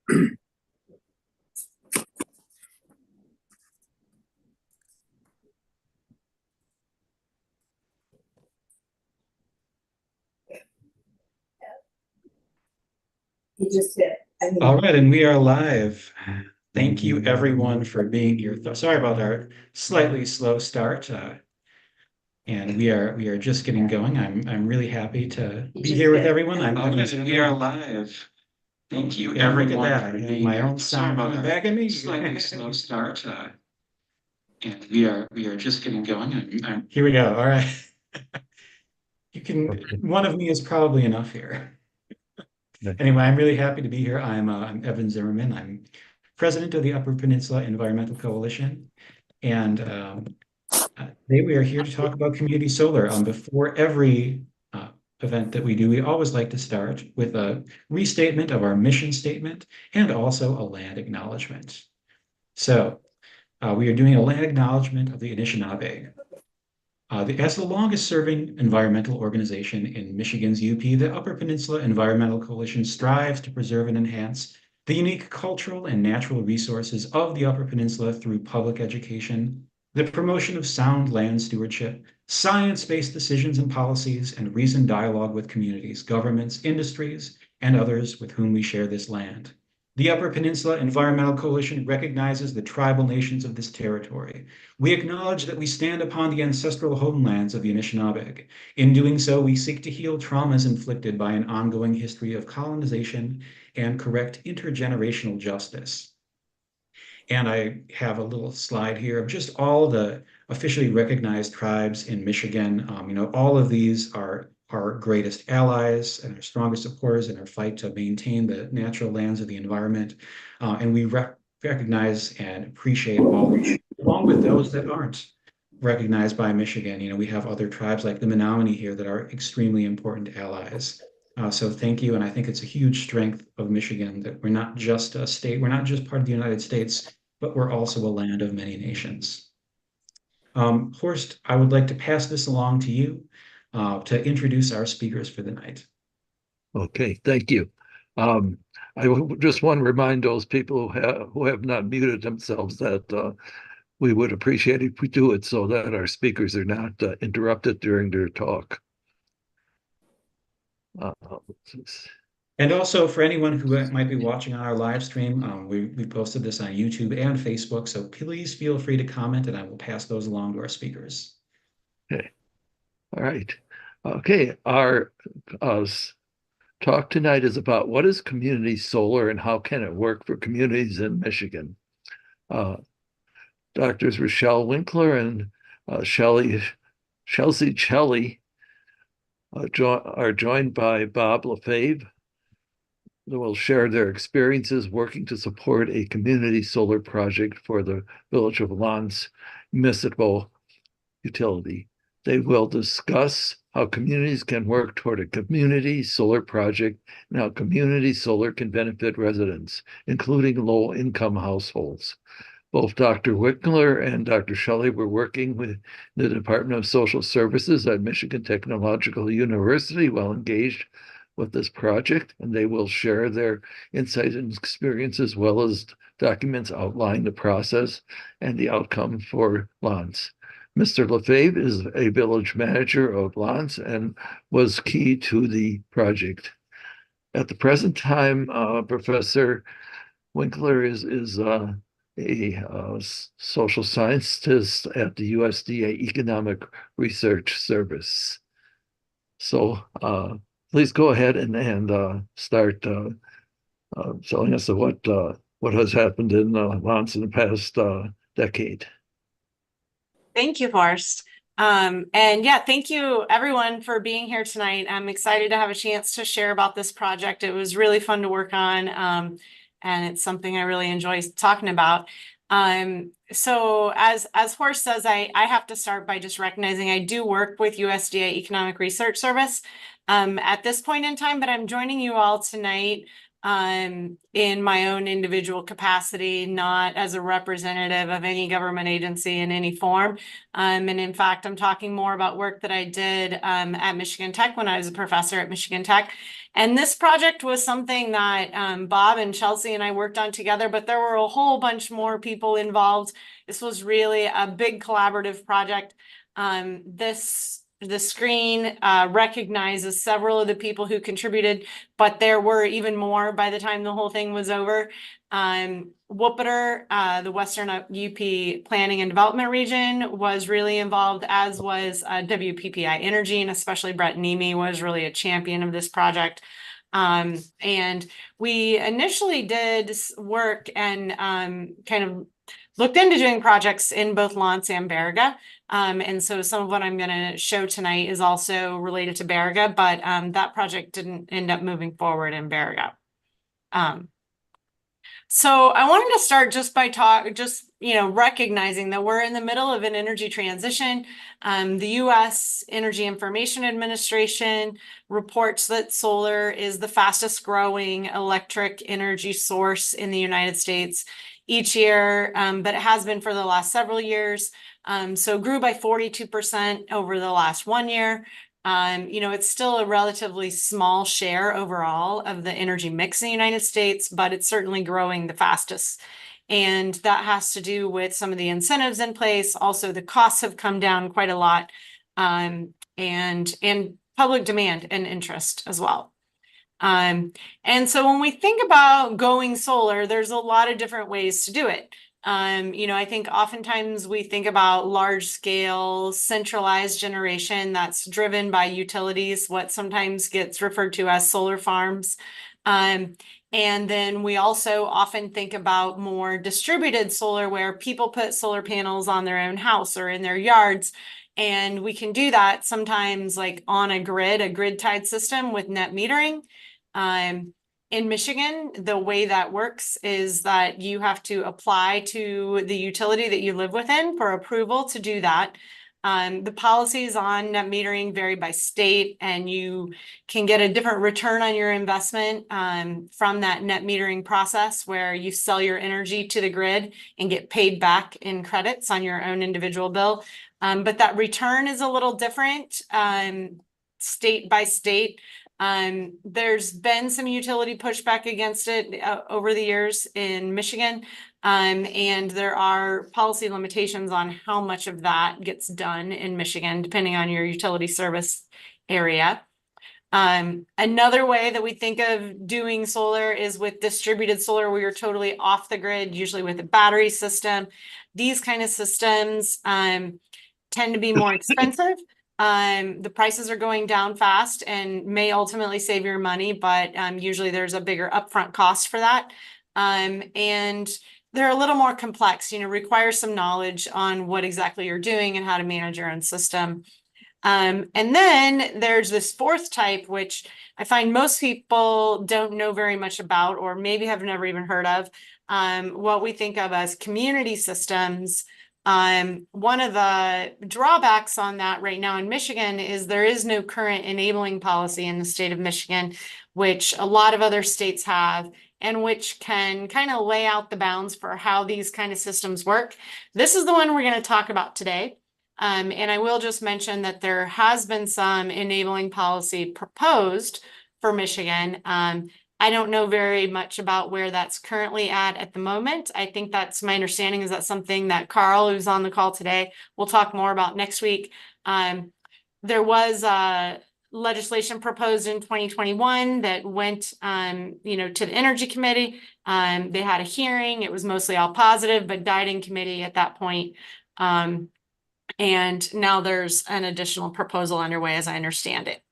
You just hit. All right, and we are live. Thank you everyone for being here. Sorry about our slightly slow start. And we are just getting going. I'm really happy to be here with everyone. We are live. Thank you everyone for being my own sound coming back at me. Slightly slow start. And we are just getting going. Here we go. All right. You can. One of me is probably enough here. Anyway, I'm really happy to be here. I'm Evan Zimmerman. I'm president of the Upper Peninsula Environmental Coalition, and today we are here to talk about community solar. Before every event that we do, we always like to start with a restatement of our mission statement and also a land acknowledgement. So we are doing a land acknowledgement of the Anishinaabe. As the longest serving environmental organization in Michigan's UP, the Upper Peninsula Environmental Coalition strives to preserve and enhance the unique cultural and natural resources of the Upper Peninsula through public education, the promotion of sound land stewardship, science-based decisions and policies, and reasoned dialogue with communities, governments, industries, and others with whom we share this land. The Upper Peninsula Environmental Coalition recognizes the tribal nations of this territory. We acknowledge that we stand upon the ancestral homelands of the Anishinaabe. In doing so, we seek to heal traumas inflicted by an ongoing history of colonization and correct intergenerational justice. And I have a little slide here of just all the officially recognized tribes in Michigan. All of these are our greatest allies and our strongest supporters in our fight to maintain the natural lands of the environment. And we recognize and appreciate all, along with those that aren't recognized by Michigan. We have other tribes like the Menominee here that are extremely important allies. So thank you. And I think it's a huge strength of Michigan that we're not just a state, we're not just part of the United States, but we're also a land of many nations. Horst, I would like to pass this along to you to introduce our speakers for the night. Okay, thank you. I just want to remind those people who have not muted themselves that we would appreciate if we do it so that our speakers are not interrupted during their talk. And also for anyone who might be watching on our live stream, we posted this on YouTube and Facebook, so please feel free to comment and I will pass those along to our speakers. Okay, all right. Okay, our talk tonight is about what is community solar and how can it work for communities in Michigan. Doctors Rochelle Winkler and Chelsea Shelley are joined by Bob Lefebvre, who will share their experiences working to support a community solar project for the Village of Lance municipal utility. They will discuss how communities can work toward a community solar project and how community solar can benefit residents, including low-income households. Both Dr. Winkler and Dr. Shelley were working with the Department of Social Services at Michigan Technological University while engaged with this project, and they will share their insights and experience as well as documents outlining the process and the outcome for Lance. Mr. Lefebvre is a village manager of Lance and was key to the project. At the present time, Professor Winkler is a social scientist at the USDA Economic Research Service. So please go ahead and start telling us what has happened in Lance in the past decade. Thank you, Horst. And yeah, thank you everyone for being here tonight. I'm excited to have a chance to share about this project. It was really fun to work on, and it's something I really enjoy talking about. So as Horst says, I have to start by just recognizing I do work with USDA Economic Research Service at this point in time, but I'm joining you all tonight in my own individual capacity, not as a representative of any government agency in any form. And in fact, I'm talking more about work that I did at Michigan Tech when I was a professor at Michigan Tech. And this project was something that Bob and Chelsea and I worked on together, but there were a whole bunch more people involved. This was really a big collaborative project. The screen recognizes several of the people who contributed, but there were even more by the time the whole thing was over. WPEC, the Western UP Planning and Development Region, was really involved, as was WPPI Energy, and especially Brett Nemi was really a champion of this project. And we initially did work and kind of looked into doing projects in both Lance and Baraga. And so some of what I'm going to show tonight is also related to Baraga, but that project didn't end up moving forward in Baraga. So I wanted to start just by recognizing that we're in the middle of an energy transition. The U.S. Energy Information Administration reports that solar is the fastest growing electric energy source in the United States each year, but it has been for the last several years. So grew by 42% over the last 1 year. It's still a relatively small share overall of the energy mix in the United States, but it's certainly growing the fastest. And that has to do with some of the incentives in place. Also, the costs have come down quite a lot, and public demand and interest as well. And so when we think about going solar, there's a lot of different ways to do it. I think oftentimes we think about large scale centralized generation that's driven by utilities, what sometimes gets referred to as solar farms. And then we also often think about more distributed solar, where people put solar panels on their own house or in their yards. And we can do that sometimes like on a grid tied system with net metering. In Michigan, the way that works is that you have to apply to the utility that you live within for approval to do that. The policies on net metering vary by state, and you can get a different return on your investment from that net metering process, where you sell your energy to the grid and get paid back in credits on your own individual bill. But that return is a little different state by state. There's been some utility pushback against it over the years in Michigan, and there are policy limitations on how much of that gets done in Michigan, depending on your utility service area. Another way that we think of doing solar is with distributed solar, where you're totally off the grid, usually with a battery system. These kind of systems tend to be more expensive. The prices are going down fast and may ultimately save your money, but usually there's a bigger upfront cost for that. And they're a little more complex, require some knowledge on what exactly you're doing and how to manage your own system. And then there's this fourth type, which I find most people don't know very much about, or maybe have never even heard of, what we think of as community systems. One of the drawbacks on that right now in Michigan is there is no current enabling policy in the state of Michigan, which a lot of other states have, and which can kind of lay out the bounds for how these kind of systems work. This is the one we're going to talk about today. And I will just mention that there has been some enabling policy proposed for Michigan. I don't know very much about where that's currently at the moment. I think that's my understanding is that something that Carl, who's on the call today, will talk more about next week. There was legislation proposed in 2021 that went, to the Energy Committee. They had a hearing. It was mostly all positive, but died in committee at that point. And now there's an additional proposal underway, as I understand it.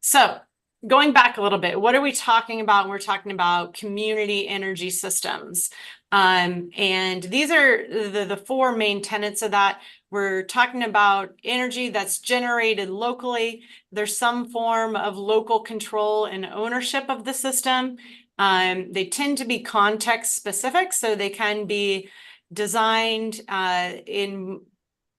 So going back a little bit, what are we talking about? We're talking about community energy systems. And these are the four main tenets of that. We're talking about energy that's generated locally. There's some form of local control and ownership of the system. They tend to be context specific, so they can be designed in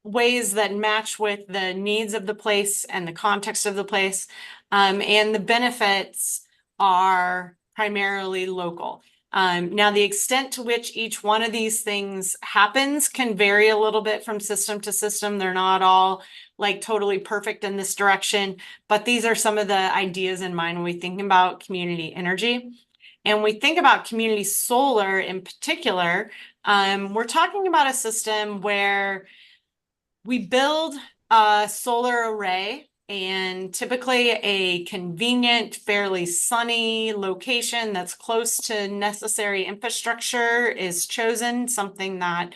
ways that match with the needs of the place and the context of the place. And the benefits are primarily local. Now, the extent to which each one of these things happens can vary a little bit from system to system. They're not all like totally perfect in this direction, but these are some of the ideas in mind when we think about community energy. And we think about community solar in particular, we're talking about a system where we build a solar array, and typically a convenient, fairly sunny location that's close to necessary infrastructure is chosen, something that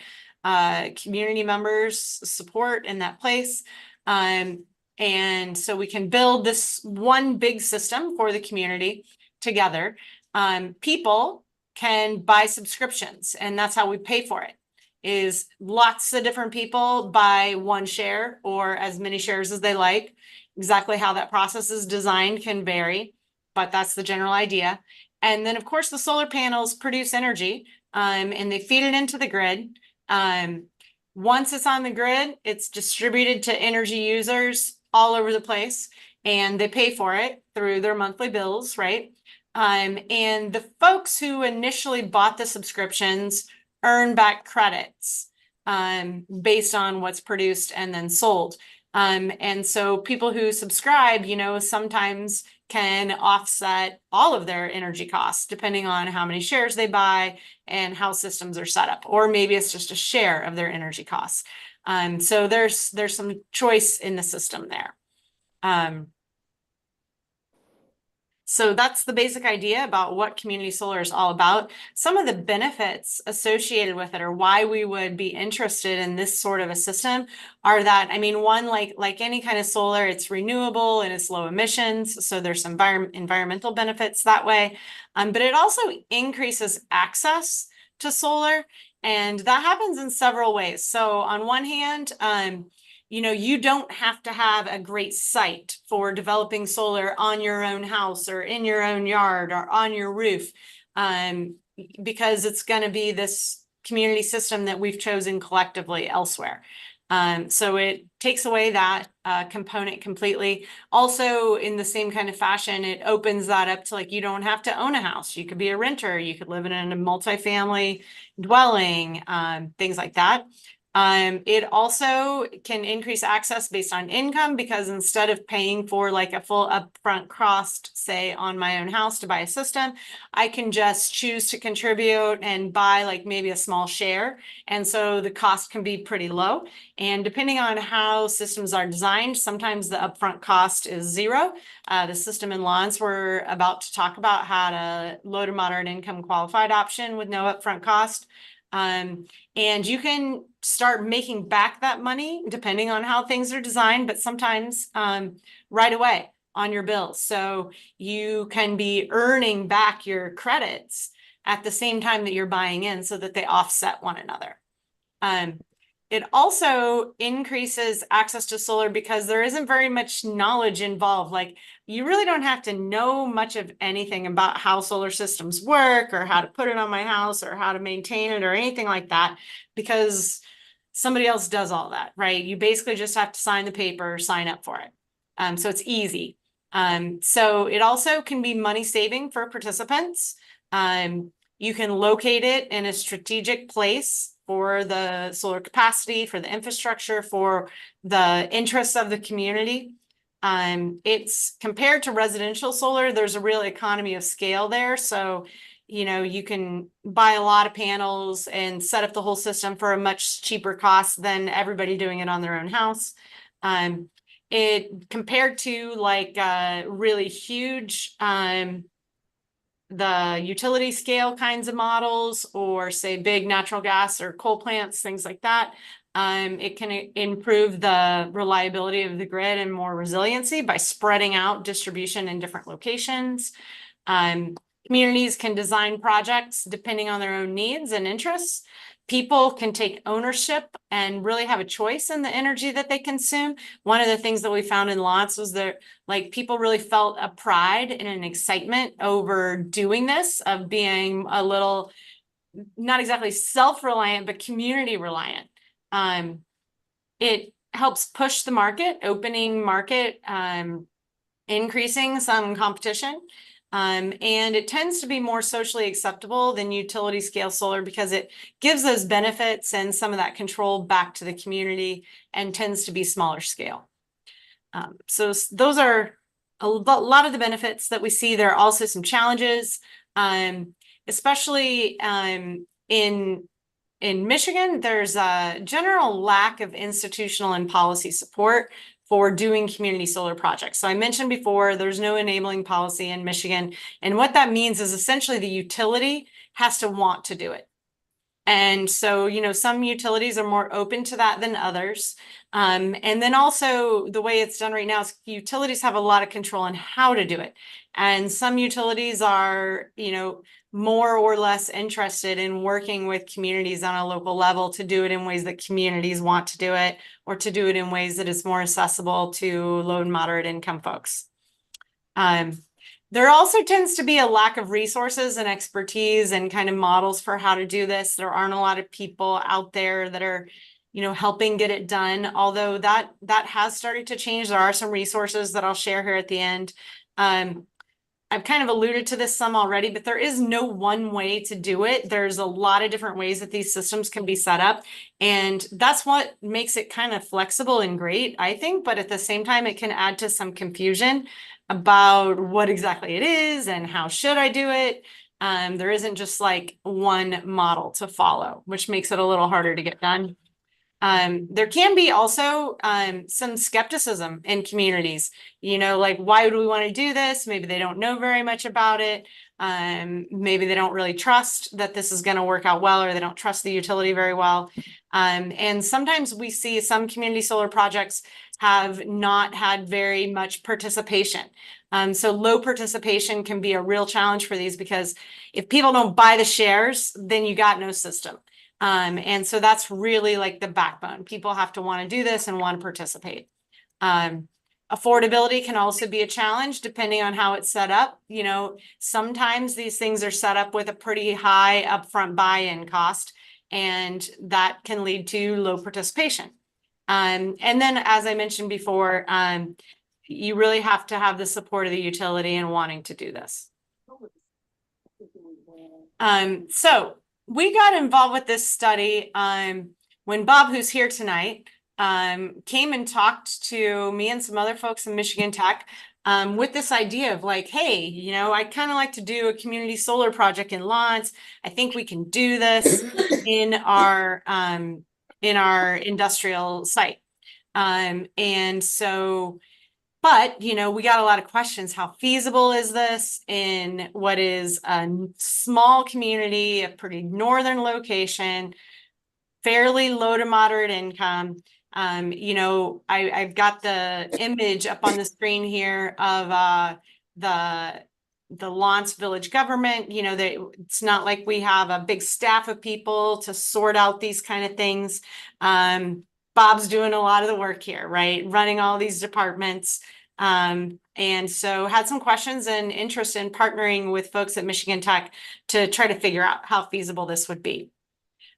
community members support in that place. And so we can build this one big system for the community together. People can buy subscriptions, and that's how we pay for it. Is lots of different people buy one share or as many shares as they like. Exactly how that process is designed can vary, but that's the general idea. And then, of course, the solar panels produce energy, and they feed it into the grid. Once it's on the grid, it's distributed to energy users all over the place, and they pay for it through their monthly bills, right? And the folks who initially bought the subscriptions earn back credits based on what's produced and then sold. And so people who subscribe, you know, sometimes can offset all of their energy costs depending on how many shares they buy and how systems are set up, or maybe it's just a share of their energy costs. So there's some choice in the system there. So that's the basic idea about what community solar is all about. Some of the benefits associated with it, or why we would be interested in this sort of a system, are that, I mean, one, like any kind of solar, it's renewable and it's low emissions. So there's some environmental benefits that way. But it also increases access to solar. And that happens in several ways. So on one hand, you know, you don't have to have a great site for developing solar on your own house or in your own yard or on your roof, because it's going to be this community system that we've chosen collectively elsewhere. So it takes away that component completely. Also, in the same kind of fashion, it opens that up to, like, you don't have to own a house. You could be a renter. You could live in a multifamily dwelling, things like that. It also can increase access based on income, because instead of paying for like a full upfront cost, say on my own house to buy a system, I can just choose to contribute and buy like maybe a small share. And so the cost can be pretty low. And depending on how systems are designed, sometimes the upfront cost is zero. The system in Lawrence we're about to talk about had a low to moderate income qualified option with no upfront cost. And you can start making back that money depending on how things are designed, but sometimes right away on your bills. So you can be earning back your credits at the same time that you're buying in, so that they offset one another. It also increases access to solar because there isn't very much knowledge involved. Like, you really don't have to know much of anything about how solar systems work or how to put it on my house or how to maintain it or anything like that, because somebody else does all that, right? You basically just have to sign the paper, sign up for it. So it's easy. So it also can be money saving for participants. You can locate it in a strategic place for the solar capacity, for the infrastructure, for the interests of the community. It's compared to residential solar, there's a real economy of scale there. So, you know, you can buy a lot of panels and set up the whole system for a much cheaper cost than everybody doing it on their own house. It compared to like really huge the utility scale kinds of models, or say big natural gas or coal plants, things like that. It can improve the reliability of the grid and more resiliency by spreading out distribution in different locations. Communities can design projects depending on their own needs and interests. People can take ownership and really have a choice in the energy that they consume. One of the things that we found in lots was that, like, people really felt a pride and an excitement over doing this, of being a little, not exactly self-reliant, but community reliant. It helps push the market, opening market, increasing some competition. And it tends to be more socially acceptable than utility scale solar because it gives those benefits and some of that control back to the community and tends to be smaller scale. So those are a lot of the benefits that we see. There are also some challenges, especially in Michigan. There's a general lack of institutional and policy support for doing community solar projects. So I mentioned before, there's no enabling policy in Michigan. And what that means is essentially the utility has to want to do it. And so, you know, some utilities are more open to that than others. And then also the way it's done right now is utilities have a lot of control on how to do it. And some utilities are, you know, more or less interested in working with communities on a local level to do it in ways that communities want to do it, or to do it in ways that is more accessible to low and moderate income folks. There also tends to be a lack of resources and expertise and kind of models for how to do this. There aren't a lot of people out there that are, you know, helping get it done, although that has started to change. There are some resources that I'll share here at the end. I've kind of alluded to this some already, but there is no one way to do it. There's a lot of different ways that these systems can be set up. And that's what makes it kind of flexible and great, I think. But at the same time, it can add to some confusion about what exactly it is and how should I do it. There isn't just like one model to follow, which makes it a little harder to get done. There can be also some skepticism in communities, you know, like, why do we want to do this? Maybe they don't know very much about it. Maybe they don't really trust that this is going to work out well, or they don't trust the utility very well. And sometimes we see some community solar projects have not had very much participation. So low participation can be a real challenge for these, because if people don't buy the shares, then you got no system. And so that's really like the backbone. People have to want to do this and want to participate. Affordability can also be a challenge depending on how it's set up. You know, sometimes these things are set up with a pretty high upfront buy-in cost, and that can lead to low participation. And then, as I mentioned before, you really have to have the support of the utility in wanting to do this. So we got involved with this study when Bob, who's here tonight, came and talked to me and some other folks in Michigan Tech with this idea of like, hey, you know, I'd kind of like to do a community solar project in Lawrence. I think we can do this in our industrial site. And so, but, you know, we got a lot of questions. How feasible is this in what is a small community, a pretty northern location, fairly low to moderate income? You know, I've got the image up on the screen here of the Lawrence Village government. You know, it's not like we have a big staff of people to sort out these kind of things. Bob's doing a lot of the work here, right? Running all these departments. And so had some questions and interest in partnering with folks at Michigan Tech to try to figure out how feasible this would be.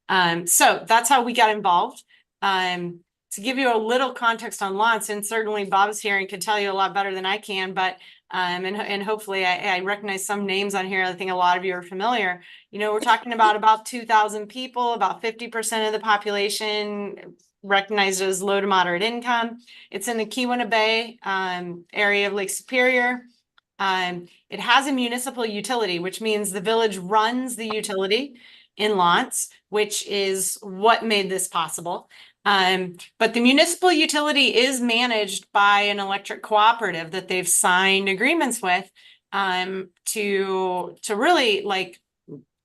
So that's how we got involved. To give you a little context on Lawrence, and certainly Bob's here and can tell you a lot better than I can, but and hopefully I recognize some names on here. I think a lot of you are familiar. You know, we're talking about 2,000 people, about 50% of the population recognized as low to moderate income. It's in the Keweenaw Bay area of Lake Superior. It has a municipal utility, which means the village runs the utility in Lawrence, which is what made this possible. But the municipal utility is managed by an electric cooperative that they've signed agreements with to really like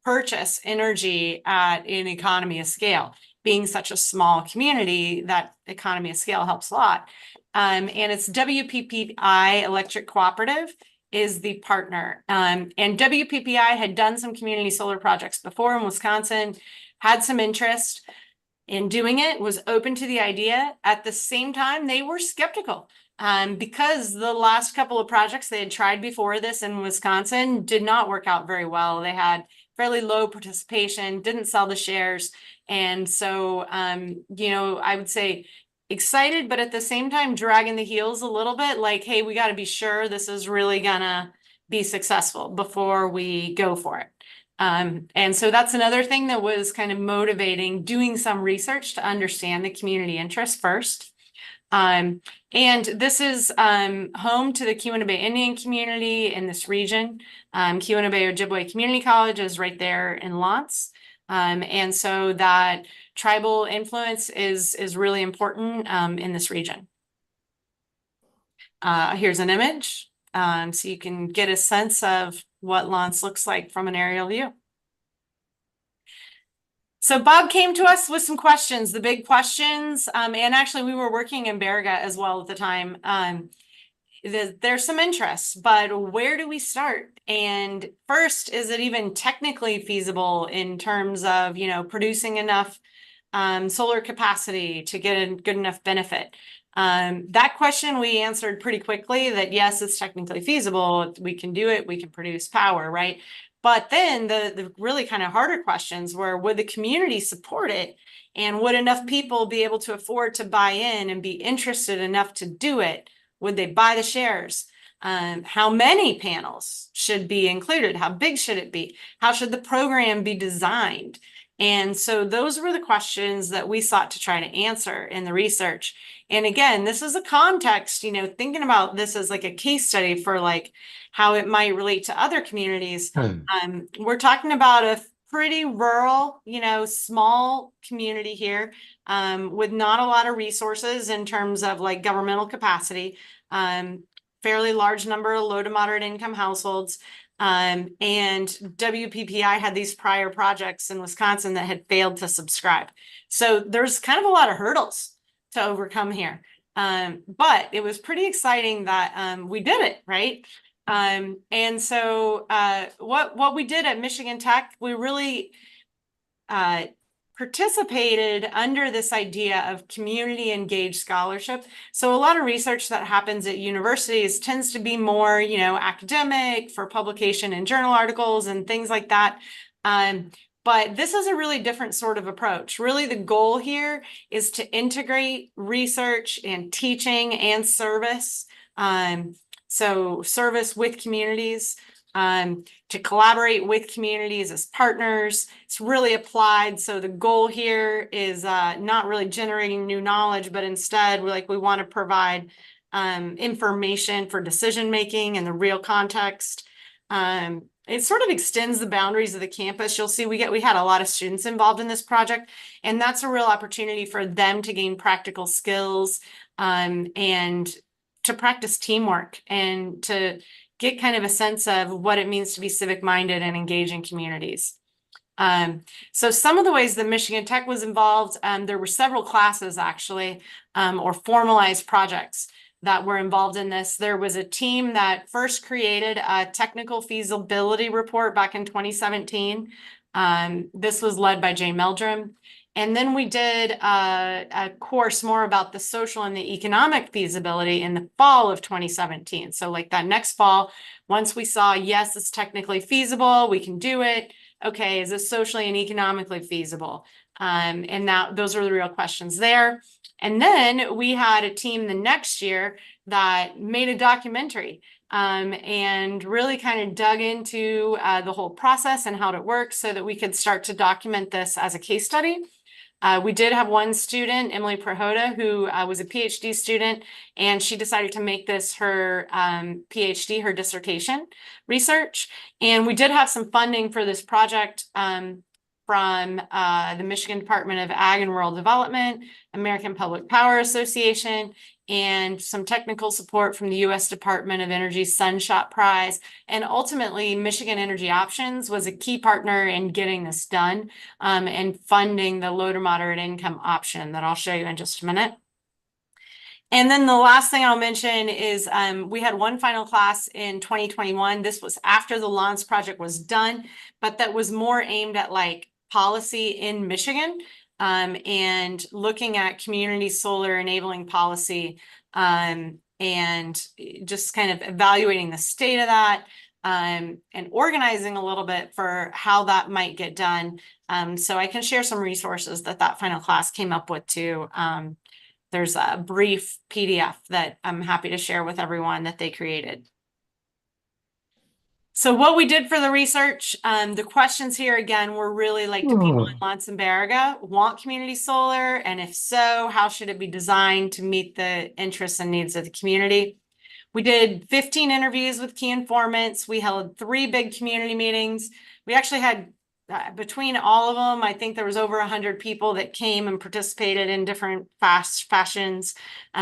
purchase energy at an economy of scale. Being such a small community, that economy of scale helps a lot. And it's WPPI Electric Cooperative is the partner. And WPPI had done some community solar projects before in Wisconsin, had some interest in doing it, was open to the idea. At the same time, they were skeptical because the last couple of projects they had tried before this in Wisconsin did not work out very well. They had fairly low participation, didn't sell the shares. And so, you know, I would say excited, but at the same time, dragging the heels a little bit, like, hey, we got to be sure this is really gonna be successful before we go for it. And so that's another thing that was kind of motivating, doing some research to understand the community interest first. And this is home to the Keweenaw Indian community in this region. Keweenaw Ojibwe Community College is right there in Lance. And so that tribal influence is really important in this region. Here's an image, so you can get a sense of what Lance looks like from an aerial view. So Bob came to us with some questions, the big questions, and actually we were working in Berga as well at the time. There's some interest, but where do we start? And first, is it even technically feasible in terms of, you know, producing enough solar capacity to get a good enough benefit? That question we answered pretty quickly, that yes, it's technically feasible. We can do it. We can produce power, right? But then the really kind of harder questions were, would the community support it? And would enough people be able to afford to buy in and be interested enough to do it? Would they buy the shares? How many panels should be included? How big should it be? How should the program be designed? And so those were the questions that we sought to try to answer in the research. And again, this is a context, you know, thinking about this as like a case study for like how it might relate to other communities. We're talking about a pretty rural, you know, small community here with not a lot of resources in terms of like governmental capacity, fairly large number of low to moderate income households. And WPPI had these prior projects in Wisconsin that had failed to subscribe. So there's kind of a lot of hurdles to overcome here. But it was pretty exciting that we did it, right? And so what we did at Michigan Tech, we really participated under this idea of community engaged scholarship. So a lot of research that happens at universities tends to be more, you know, academic for publication in journal articles and things like that. But this is a really different sort of approach. Really, the goal here is to integrate research and teaching and service. So service with communities, to collaborate with communities as partners. It's really applied. So the goal here is not really generating new knowledge, but instead we want to provide information for decision making in the real context. It sort of extends the boundaries of the campus. You'll see we had a lot of students involved in this project, and that's a real opportunity for them to gain practical skills and to practice teamwork and to get kind of a sense of what it means to be civic minded and engage in communities. So some of the ways that Michigan Tech was involved, there were several classes actually, or formalized projects that were involved in this. There was a team that first created a technical feasibility report back in 2017. This was led by Jay Meldrum. And then we did a course more about the social and the economic feasibility in the fall of 2017. So like that next fall, once we saw, yes, it's technically feasible, we can do it. Okay, is it socially and economically feasible? And those are the real questions there. And then we had a team the next year that made a documentary and really kind of dug into the whole process and how it works so that we could start to document this as a case study. We did have one student, Emily Prahota, who was a PhD student, and she decided to make this her PhD, her dissertation research. And we did have some funding for this project from the Michigan Department of Ag and Rural Development, American Public Power Association, and some technical support from the U.S. Department of Energy's Sunshot Prize. And ultimately, Michigan Energy Options was a key partner in getting this done and funding the low to moderate income option that I'll show you in just a minute. And then the last thing I'll mention is we had one final class in 2021. This was after the Lance project was done, but that was more aimed at like policy in Michigan. And looking at community solar enabling policy and just kind of evaluating the state of that and organizing a little bit for how that might get done. So I can share some resources that final class came up with too. There's a brief PDF that I'm happy to share with everyone that they created. So what we did for the research, the questions here again were really like, do people in Lance and Baraga want community solar? And if so, how should it be designed to meet the interests and needs of the community? We did 15 interviews with key informants. We held 3 big community meetings. We actually had, between all of them, I think there was over 100 people that came and participated in different fashions.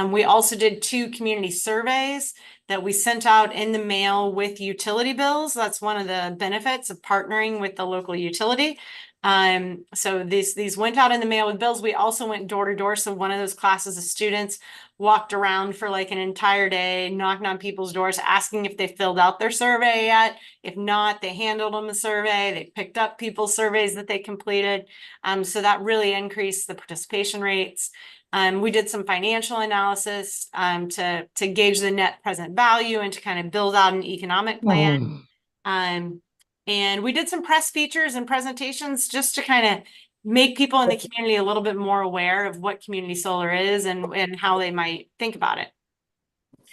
We also did 2 community surveys that we sent out in the mail with utility bills. That's one of the benefits of partnering with the local utility. So these went out in the mail with bills. We also went door to door. So one of those classes of students walked around for like an entire day, knocking on people's doors, asking if they filled out their survey yet. If not, they handled them a survey. They picked up people's surveys that they completed. So that really increased the participation rates. We did some financial analysis to gauge the net present value and to kind of build out an economic plan. And we did some press features and presentations just to kind of make people in the community a little bit more aware of what community solar is and how they might think about it.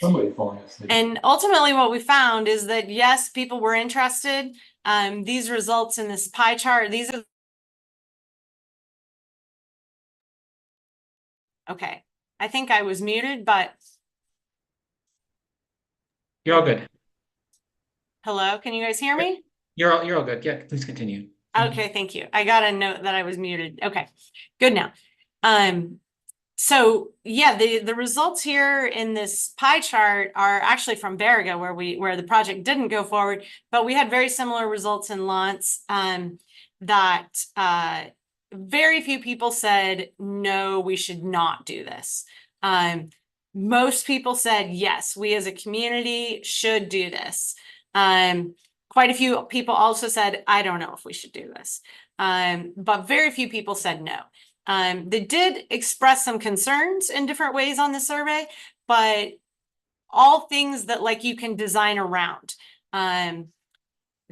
Somebody falling asleep. And ultimately what we found is that, yes, people were interested. These results in this pie chart, these are. Okay, I think I was muted, but. You're all good. Hello, can you guys hear me? You're all good. Yeah, please continue. Okay, thank you. I got a note that I was muted. Okay, good now. So yeah, the results here in this pie chart are actually from Baraga, where the project didn't go forward, but we had very similar results in Lance. That very few people said no, we should not do this. Most people said yes, we as a community should do this. Quite a few people also said, I don't know if we should do this. But very few people said no. They did express some concerns in different ways on the survey, but all things that like you can design around.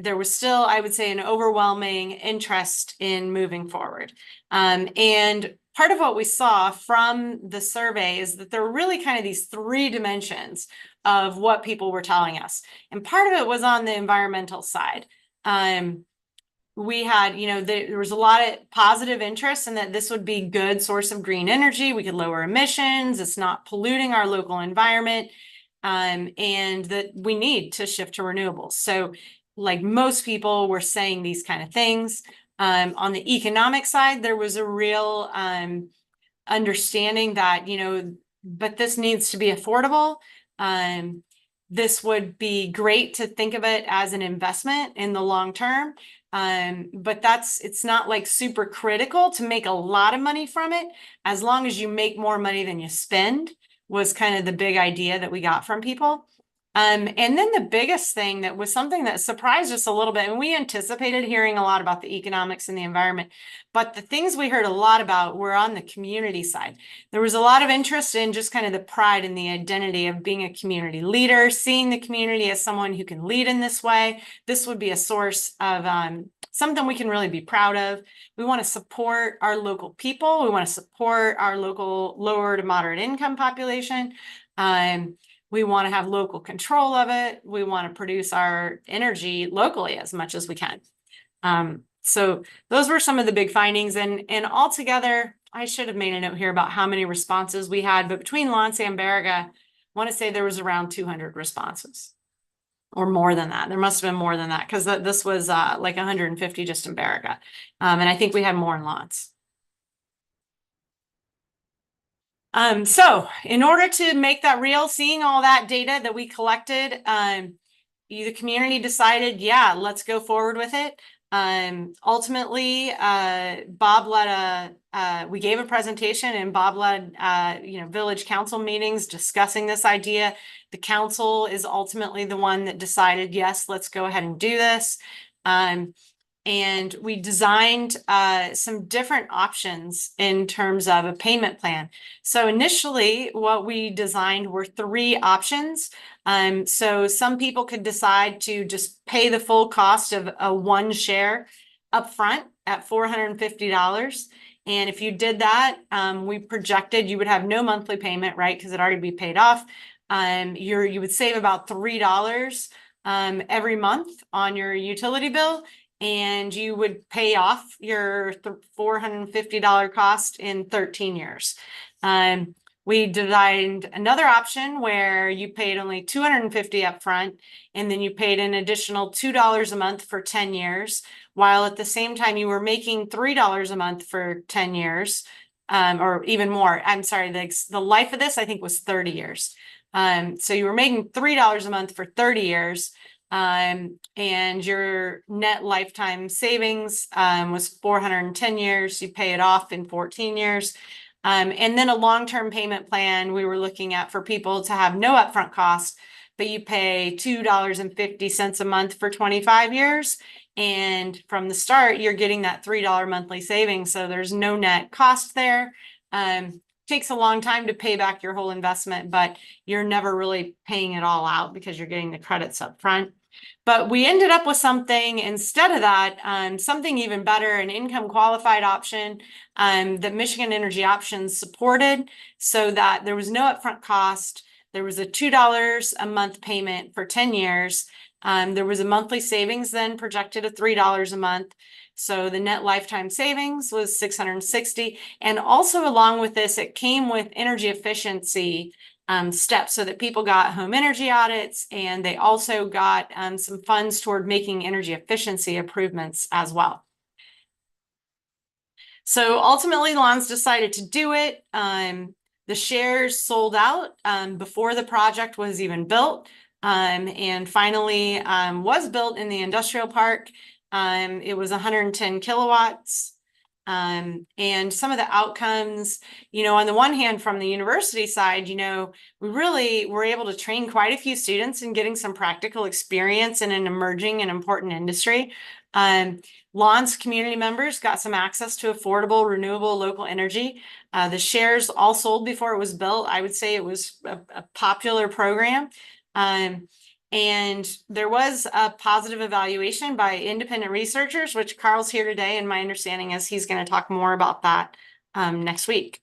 There was still, I would say, an overwhelming interest in moving forward. And part of what we saw from the survey is that there were really kind of these 3 dimensions of what people were telling us. And part of it was on the environmental side. We had, there was a lot of positive interest in that this would be a good source of green energy. We could lower emissions. It's not polluting our local environment. And that we need to shift to renewables. So like most people were saying these kind of things. On the economic side, there was a real understanding that, but this needs to be affordable. This would be great to think of it as an investment in the long term. But it's not like super critical to make a lot of money from it, as long as you make more money than you spend, was kind of the big idea that we got from people. And then the biggest thing that was something that surprised us a little bit, and we anticipated hearing a lot about the economics and the environment, but the things we heard a lot about were on the community side. There was a lot of interest in just kind of the pride and the identity of being a community leader, seeing the community as someone who can lead in this way. This would be a source of something we can really be proud of. We want to support our local people. We want to support our local lower to moderate income population. We want to have local control of it. We want to produce our energy locally as much as we can. So those were some of the big findings. And altogether, I should have made a note here about how many responses we had, but between Lance and Baraga, I want to say there was around 200 responses or more than that. There must have been more than that because this was like 150 just in Baraga. And I think we had more in Lance. So in order to make that real, seeing all that data that we collected, the community decided, yeah, let's go forward with it. Ultimately, Bob we gave a presentation and Bob led, village council meetings discussing this idea. The council is ultimately the one that decided, yes, let's go ahead and do this. And we designed some different options in terms of a payment plan. So initially, what we designed were 3 options. So some people could decide to just pay the full cost of a 1 share upfront at $450. And if you did that, we projected you would have no monthly payment, right? Because it already be paid off. You would save about $3 every month on your utility bill, and you would pay off your $450 cost in 13 years. We designed another option where you paid only $250 upfront, and then you paid an additional $2 a month for 10 years, while at the same time you were making $3 a month for 10 years, or even more. I'm sorry, the life of this, I think, was 30 years. So you were making $3 a month for 30 years, and your net lifetime savings was 410 years. You pay it off in 14 years. And then a long-term payment plan we were looking at for people to have no upfront cost, but you pay $2.50 a month for 25 years. And from the start, you're getting that $3 monthly savings. So there's no net cost there. Takes a long time to pay back your whole investment, but you're never really paying it all out because you're getting the credits up front. But we ended up with something instead of that, something even better, an income qualified option that Michigan Energy Options supported, so that there was no upfront cost. There was a $2 a month payment for 10 years. There was a monthly savings then projected at $3 a month. So the net lifetime savings was $660. And also along with this, it came with energy efficiency steps, so that people got home energy audits, and they also got some funds toward making energy efficiency improvements as well. So ultimately, Lons decided to do it. The shares sold out before the project was even built, and finally was built in the industrial park. It was 110 kilowatts. And some of the outcomes, on the one hand, from the university side, we really were able to train quite a few students in getting some practical experience in an emerging and important industry. Lons community members got some access to affordable, renewable, local energy. The shares all sold before it was built. I would say it was a popular program. And there was a positive evaluation by independent researchers, which Carl's here today, and my understanding is he's going to talk more about that next week.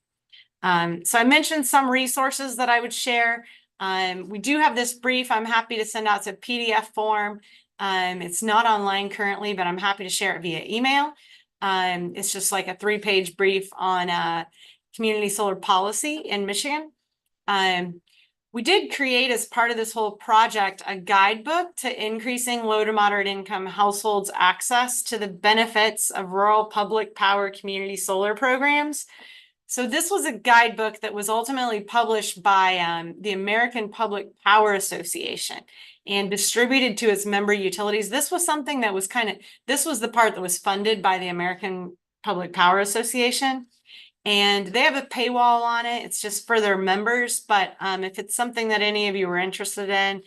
So I mentioned some resources that I would share. We do have this brief I'm happy to send out. It's a PDF form. It's not online currently, but I'm happy to share it via email. It's just like a 3-page brief on community solar policy in Michigan. We did create, as part of this whole project, a guidebook to increasing low to moderate income households' access to the benefits of rural public power community solar programs. So this was a guidebook that was ultimately published by the American Public Power Association and distributed to its member utilities. This was something that was this was the part that was funded by the American Public Power Association. And they have a paywall on it. It's just for their members. But if it's something that any of you are interested in,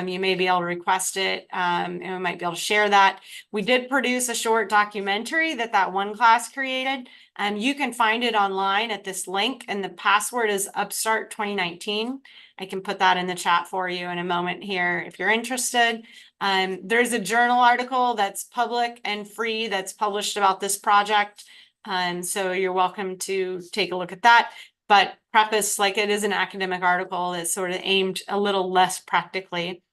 you may be able to request it, and we might be able to share that. We did produce a short documentary that one class created. You can find it online at this link, and the password is Upstart 2019. I can put that in the chat for you in a moment here if you're interested. There's a journal article that's public and free that's published about this project. So you're welcome to take a look at that, but preface, like, it is an academic article that's sort of aimed a little less practically.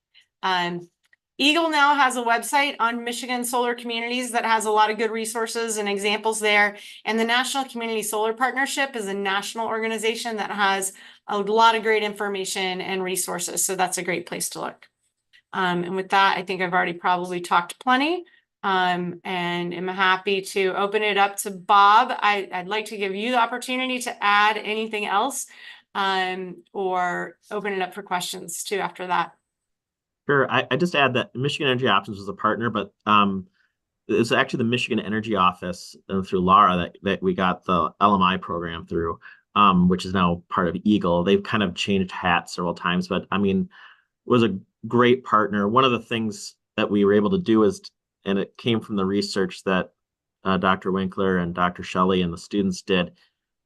Eagle now has a website on Michigan solar communities that has a lot of good resources and examples there. And the National Community Solar Partnership is a national organization that has a lot of great information and resources. So that's a great place to look. And with that, I think I've already probably talked plenty. And I'm happy to open it up to Bob. I'd like to give you the opportunity to add anything else, or open it up for questions too after that. Sure. I just add that Michigan Energy Options was a partner, but it was actually the Michigan Energy Office through Laura that we got the LMI program through, which is now part of Eagle. They've kind of changed hats several times, but I mean, it was a great partner. One of the things that we were able to do is, and it came from the research that Dr. Winkler and Dr. Shelley and the students did,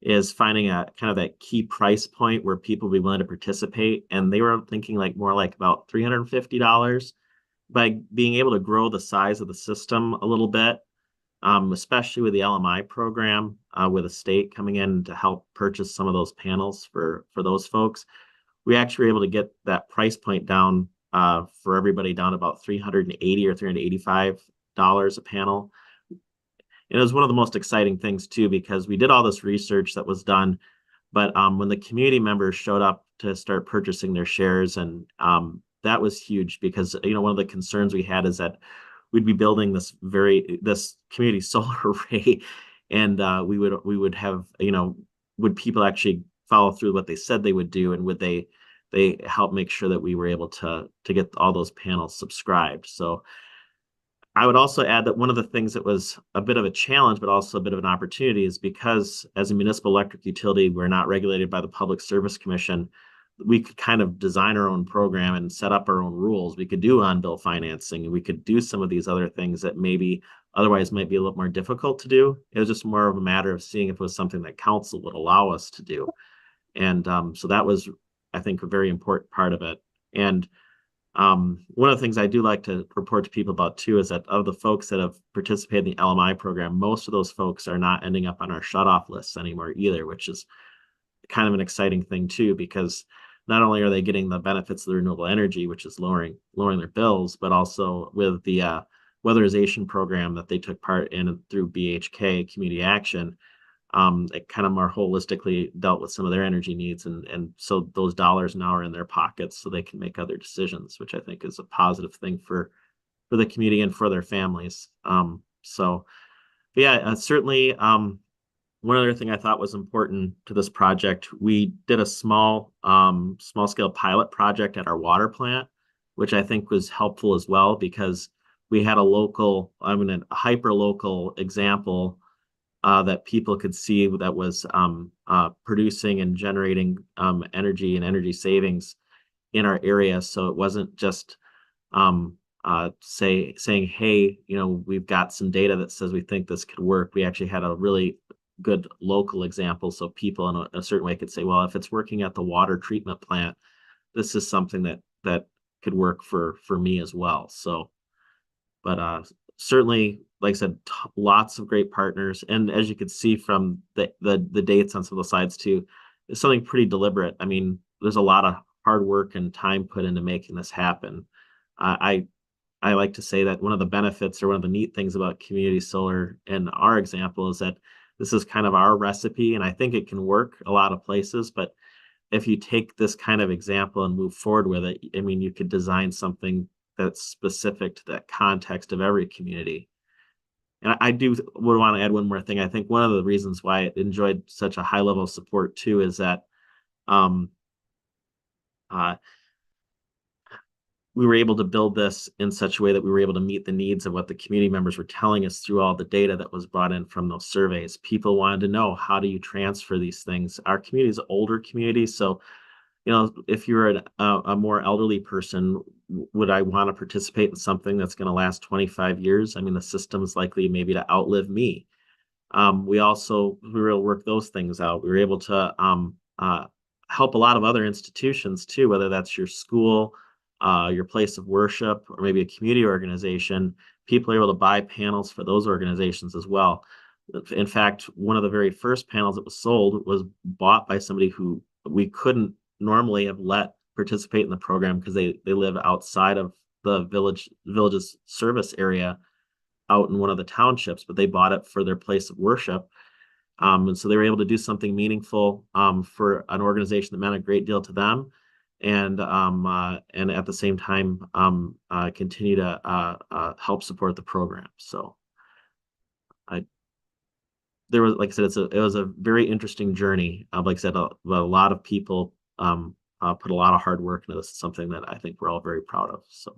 is finding a kind of that key price point where people will be willing to participate. And they were thinking more like about $350 by being able to grow the size of the system a little bit, especially with the LMI program, with the state coming in to help purchase some of those panels for those folks. We actually were able to get that price point down for everybody down to about $380 or $385 a panel. And it was one of the most exciting things too, because we did all this research that was done, but when the community members showed up to start purchasing their shares, and that was huge, because one of the concerns we had is that we'd be building this community solar array, and we would have, would people actually follow through what they said they would do, and would they help make sure that we were able to get all those panels subscribed. So I would also add that one of the things that was a bit of a challenge, but also a bit of an opportunity, is because as a municipal electric utility, we're not regulated by the Public Service Commission. We could kind of design our own program and set up our own rules. We could do on-bill financing, and we could do some of these other things that maybe otherwise might be a little more difficult to do. It was just more of a matter of seeing if it was something that council would allow us to do. And so that was, I think, a very important part of it. And one of the things I do like to report to people about too is that of the folks that have participated in the LMI program, most of those folks are not ending up on our shutoff lists anymore either, which is kind of an exciting thing too, because not only are they getting the benefits of the renewable energy, which is lowering their bills, but also with the weatherization program that they took part in through BHK Community Action, it kind of more holistically dealt with some of their energy needs, and so those dollars now are in their pockets, so they can make other decisions, which I think is a positive thing for the community and for their families. Certainly, one other thing I thought was important to this project, we did a small scale pilot project at our water plant, which I think was helpful as well, because we had a hyper local example that people could see that was producing and generating energy and energy savings in our area. So it wasn't just saying, hey, we've got some data that says we think this could work. We actually had a really good local example, so people in a certain way could say, well, if it's working at the water treatment plant, this is something that could work for me as well. So, but certainly, like I said, lots of great partners. And as you could see from the dates on some of the slides too, it's something pretty deliberate. I mean, there's a lot of hard work and time put into making this happen. I like to say that one of the benefits, or one of the neat things about community solar in our example, is that this is kind of our recipe, and I think it can work a lot of places. But if you take this kind of example and move forward with it, I mean, you could design something that's specific to that context of every community. And I would want to add one more thing. I think one of the reasons why it enjoyed such a high level of support too is that we were able to build this in such a way that we were able to meet the needs of what the community members were telling us through all the data that was brought in from those surveys. People wanted to know, how do you transfer these things? Our community is an older community, so if you're a more elderly person, would I want to participate in something that's going to last 25 years? I mean, the system is likely maybe to outlive me. We were able to work those things out. We were able to help a lot of other institutions too, whether that's your school, your place of worship, or maybe a community organization. People are able to buy panels for those organizations as well. In fact, one of the very first panels that was sold was bought by somebody who we couldn't normally have let participate in the program, because they live outside of the village's service area out in one of the townships, but they bought it for their place of worship. And so they were able to do something meaningful for an organization that meant a great deal to them, and at the same time continue to help support the program. So there was, like I said, it was a very interesting journey. Like I said, a lot of people put a lot of hard work into this. It's something that I think we're all very proud of. So.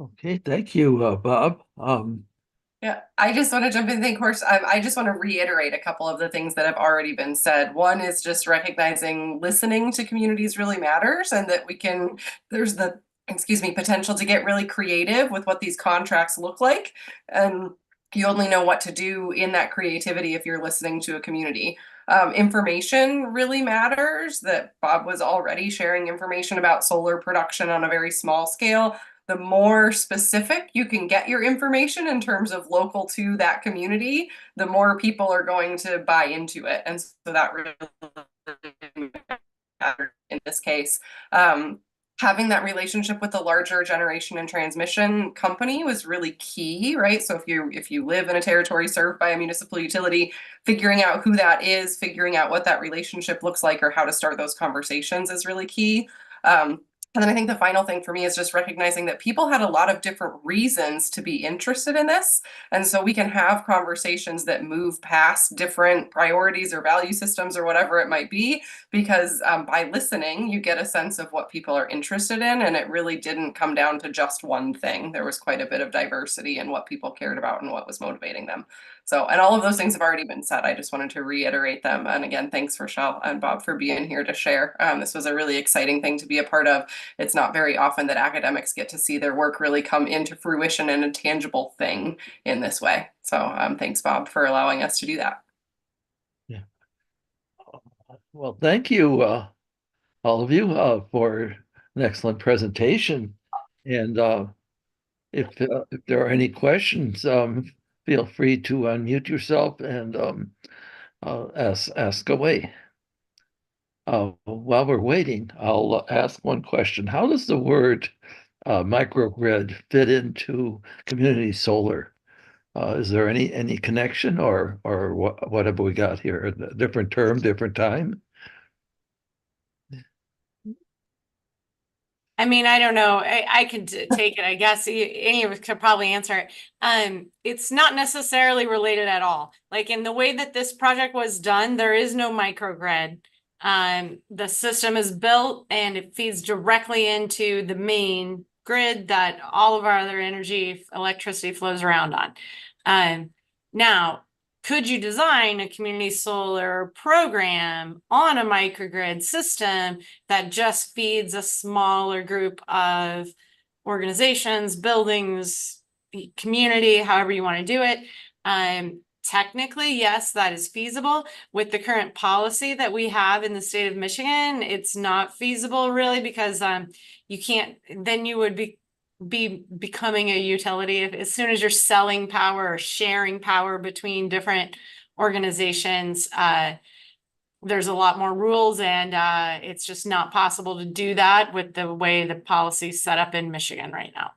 Okay, thank you, Bob. Yeah, I just want to jump in and think, of course, I just want to reiterate a couple of the things that have already been said. One is just recognizing listening to communities really matters, and that there's the, potential to get really creative with what these contracts look like. And you only know what to do in that creativity if you're listening to a community. Information really matters, that Bob was already sharing information about solar production on a very small scale. the more specific you can get your information in terms of local to that community, the more people are going to buy into it. And so that really mattered in this case. Having that relationship with the larger generation and transmission company was really key, right? So if you live in a territory served by a municipal utility, figuring out who that is, figuring out what that relationship looks like, or how to start those conversations is really key. And then I think the final thing for me is just recognizing that people had a lot of different reasons to be interested in this. And so we can have conversations that move past different priorities or value systems or whatever it might be, because by listening, you get a sense of what people are interested in. And it really didn't come down to just one thing. There was quite a bit of diversity in what people cared about and what was motivating them. So, and all of those things have already been said. I just wanted to reiterate them. And again, thanks Rochelle and Bob for being here to share. This was a really exciting thing to be a part of. It's not very often that academics get to see their work really come into fruition in a tangible thing in this way. So thanks, Bob, for allowing us to do that. Yeah. Well, thank you, all of you, for an excellent presentation. And if there are any questions, feel free to unmute yourself and ask away. While we're waiting, I'll ask one question. How does the word microgrid fit into community solar? Is there any connection, or what have we got here? A different term, different time? I mean, I don't know. I could take it. I guess any of us could probably answer it. It's not necessarily related at all. Like in the way that this project was done, there is no microgrid. The system is built and it feeds directly into the main grid that all of our other electricity flows around on. Now, could you design a community solar program on a microgrid system that just feeds a smaller group of organizations, buildings, community, however you want to do it? Technically, yes, that is feasible. With the current policy that we have in the state of Michigan, it's not feasible really, because you can't, then you would be becoming a utility as soon as you're selling power or sharing power between different organizations. There's a lot more rules, and it's just not possible to do that with the way the policy is set up in Michigan right now.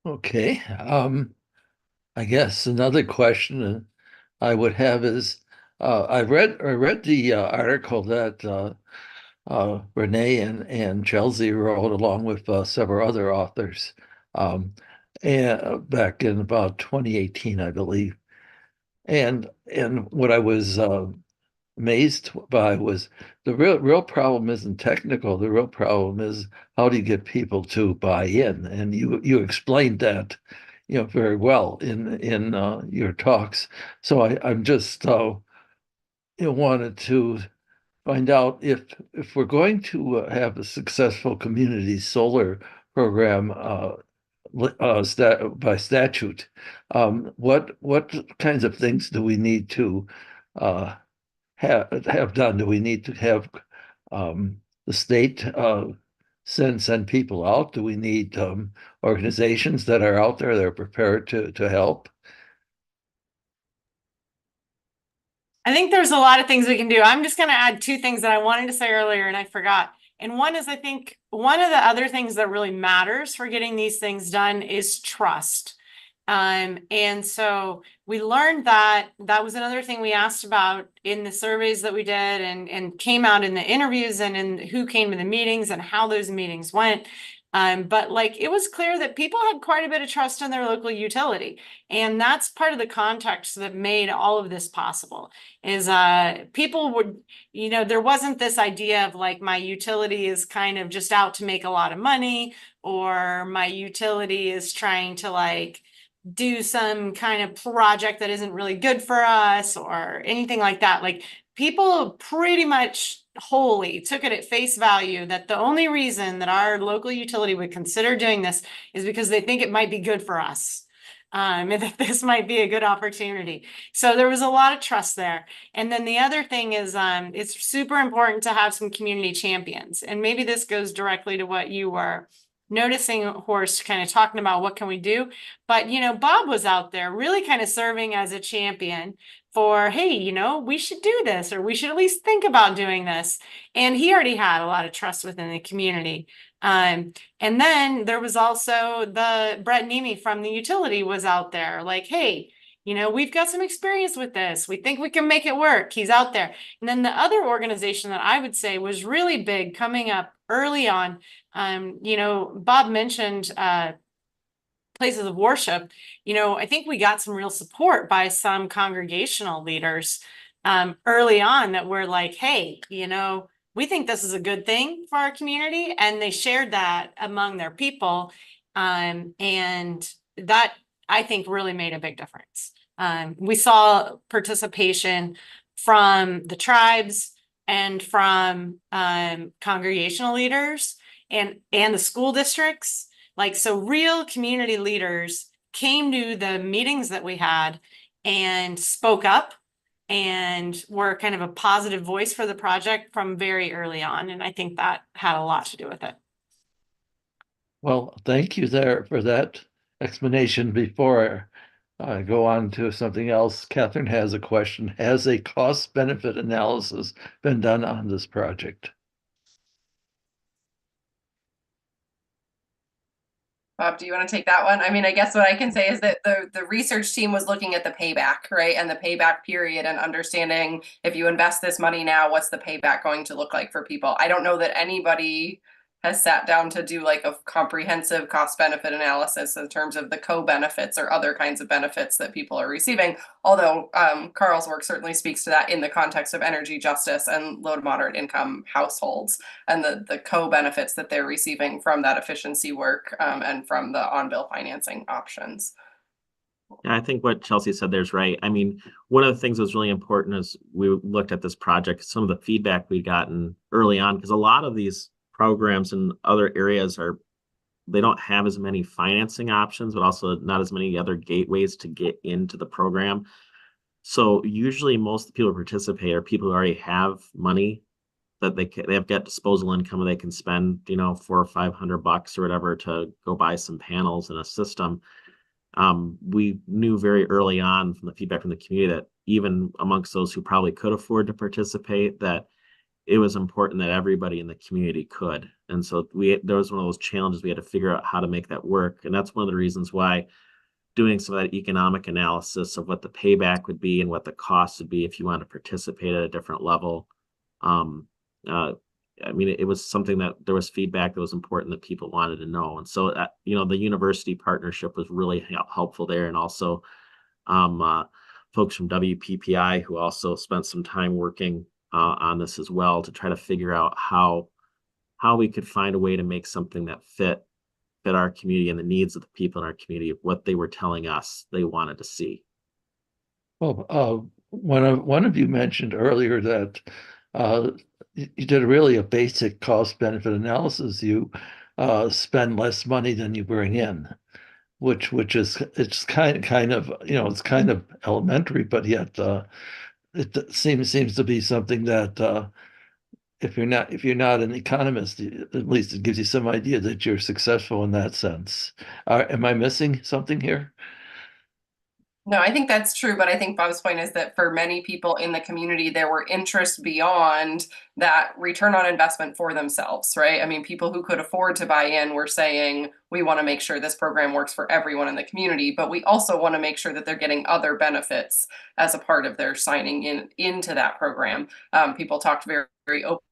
Okay. I guess another question I would have is, I read the article that Renee and Chelsea wrote along with several other authors, and back in about 2018, I believe. And what I was amazed by was the real problem isn't technical. The real problem is, how do you get people to buy in? And you explained that, very well in your talks. So I'm just wanted to find out if we're going to have a successful community solar program by statute, what kinds of things do we need to have done? Do we need to have the state send people out? Do we need organizations that are out there that are prepared to help? I think there's a lot of things we can do. I'm just going to add two things that I wanted to say earlier and I forgot. And one is, I think one of the other things that really matters for getting these things done is trust. And so we learned that was another thing we asked about in the surveys that we did, and came out in the interviews and in who came to the meetings and how those meetings went. But like, it was clear that people had quite a bit of trust in their local utility. And that's part of the context that made all of this possible, is people would, there wasn't this idea of like, my utility is kind of just out to make a lot of money, or my utility is trying to like do some kind of project that isn't really good for us or anything like that. Like, people pretty much wholly took it at face value that the only reason that our local utility would consider doing this is because they think it might be good for us. And that this might be a good opportunity. So there was a lot of trust there. And then the other thing is, it's super important to have some community champions. And maybe this goes directly to what you were noticing Horst kind of talking about what can we do. But, Bob was out there really kind of serving as a champion for, hey, we should do this, or we should at least think about doing this. And he already had a lot of trust within the community. And then there was also the Brett Nemi from the utility was out there like, hey, we've got some experience with this. We think we can make it work. He's out there. And then the other organization that I would say was really big coming up early on, Bob mentioned places of worship. I think we got some real support by some congregational leaders early on that were like, hey, we think this is a good thing for our community. And they shared that among their people. And that, I think, really made a big difference. We saw participation from the tribes and from congregational leaders and the school districts. So real community leaders came to the meetings that we had and spoke up and were kind of a positive voice for the project from very early on. And I think that had a lot to do with it. Well, thank you there for that explanation. Before I go on to something else, Catherine has a question. Has a cost-benefit analysis been done on this project? Bob, do you want to take that one? I mean, I guess what I can say is that the research team was looking at the payback, right? And the payback period and understanding if you invest this money now, what's the payback going to look like for people? I don't know that anybody has sat down to do like a comprehensive cost benefit analysis in terms of the co-benefits or other kinds of benefits that people are receiving. Although Carl's work certainly speaks to that in the context of energy justice and low to moderate income households and the co-benefits that they're receiving from that efficiency work and from the on-bill financing options. Yeah, I think what Chelsea said there's right. I mean, one of the things that was really important as we looked at this project, some of the feedback we'd gotten early on, because a lot of these programs in other areas they don't have as many financing options, but also not as many other gateways to get into the program. So usually most of the people who participate are people who already have money that they have got disposable income where they can spend, $400 or $500 or whatever to go buy some panels in a system. We knew very early on from the feedback from the community that even amongst those who probably could afford to participate, that it was important that everybody in the community could. And so there was one of those challenges we had to figure out how to make that work. And that's one of the reasons why doing some of that economic analysis of what the payback would be and what the cost would be if you want to participate at a different level. I mean, it was something that there was feedback that was important that people wanted to know. And so, the university partnership was really helpful there. And also folks from WPPI who also spent some time working on this as well to try to figure out how we could find a way to make something that fit our community and the needs of the people in our community of what they were telling us they wanted to see. Well, one of you mentioned earlier that you did really a basic cost benefit analysis. You spend less money than you bring in, which is it's kind of it's kind of elementary, but yet it seems to be something that if you're not an economist, at least it gives you some idea that you're successful in that sense. Am I missing something here? No, I think that's true, but I think Bob's point is that for many people in the community, there were interests beyond that return on investment for themselves, right? I mean, people who could afford to buy in were saying, we want to make sure this program works for everyone in the community, but we also want to make sure that they're getting other benefits as a part of their signing into that program. People talked very, very openly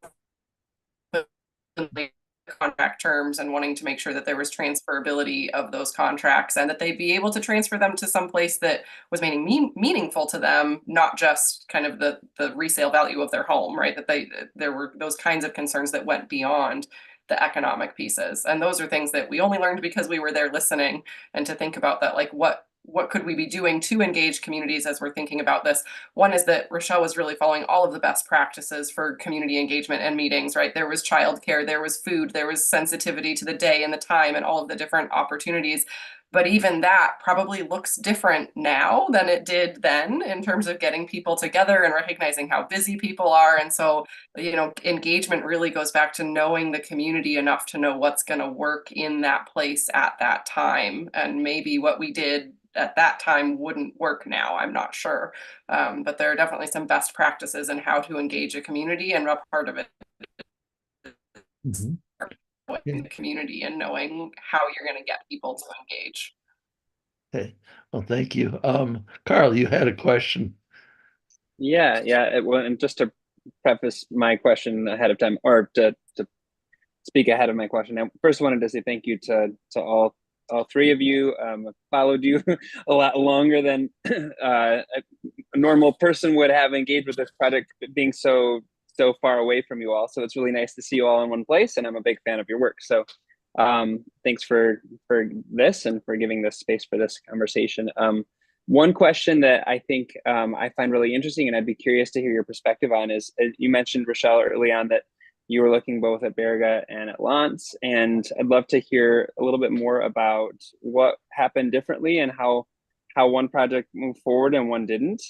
contract terms and wanting to make sure that there was transferability of those contracts and that they'd be able to transfer them to some place that was meaningful to them, not just kind of the resale value of their home, right? That there were those kinds of concerns that went beyond the economic pieces. And those are things that we only learned because we were there listening, and to think about that, like what what could we be doing to engage communities as we're thinking about this? One is that Rochelle was really following all of the best practices for community engagement and meetings, right? There was childcare, there was food, there was sensitivity to the day and the time and all of the different opportunities. But even that probably looks different now than it did then in terms of getting people together and recognizing how busy people are. And so, you know, engagement really goes back to knowing the community enough to know what's going to work in that place at that time. And maybe what we did at that time wouldn't work now. I'm not sure. But there are definitely some best practices in how to engage a community, and a part of it Mhm. in the community and knowing how you're going to get people to engage. Okay. Well, thank you. Carl, you had a question. Yeah. Well, and just to preface my question ahead of time, or to speak ahead of my question, I first wanted to say thank you to all three of you. I've followed you a lot longer than a normal person would have engaged with this project, being so far away from you all. So it's really nice to see you all in one place, and I'm a big fan of your work. So thanks for this and for giving this space for this conversation. One question that I think I find really interesting, and I'd be curious to hear your perspective on, is you mentioned, Rochelle, early on that you were looking both at Berga and at Lance, and I'd love to hear a little bit more about what happened differently and how one project moved forward and one didn't.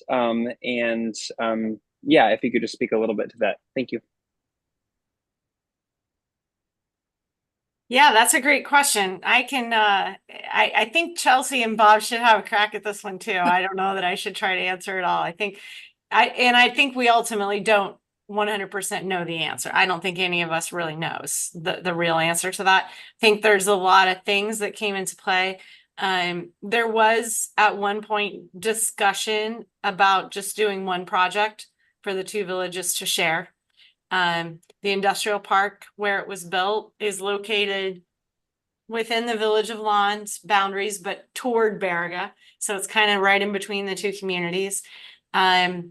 Yeah, if you could just speak a little bit to that. Thank you. Yeah, that's a great question. I can, I think Chelsea and Bob should have a crack at this one too. I don't know that I should try to answer it all. I think we ultimately don't 100% know the answer. I don't think any of us really knows the real answer to that. I think there's a lot of things that came into play. There was at one point discussion about just doing one project for the two villages to share. The industrial park where it was built is located within the village of Lawns boundaries, but toward Berga. So it's kind of right in between the two communities. But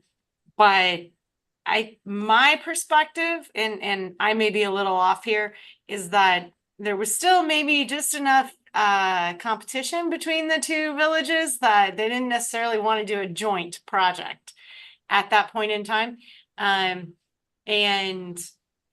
my perspective, and I may be a little off here, is that there was still maybe just enough competition between the two villages that they didn't necessarily want to do a joint project at that point in time. And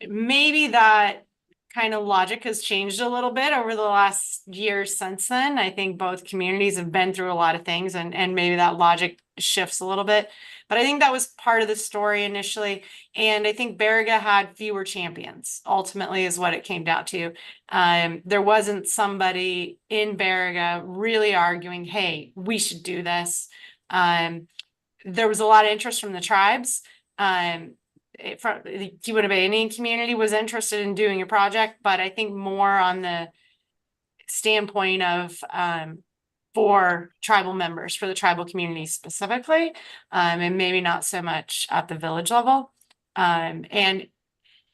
maybe that kind of logic has changed a little bit over the last year since then. I think both communities have been through a lot of things, and maybe that logic shifts a little bit. But I think that was part of the story initially. And I think Berga had fewer champions, ultimately, is what it came down to. There wasn't somebody in Berga really arguing, hey, we should do this. There was a lot of interest from the tribes. From the Keweenaw Bay Indian community was interested in doing a project, but I think more on the standpoint of for tribal members, for the tribal community specifically, and maybe not so much at the village level. And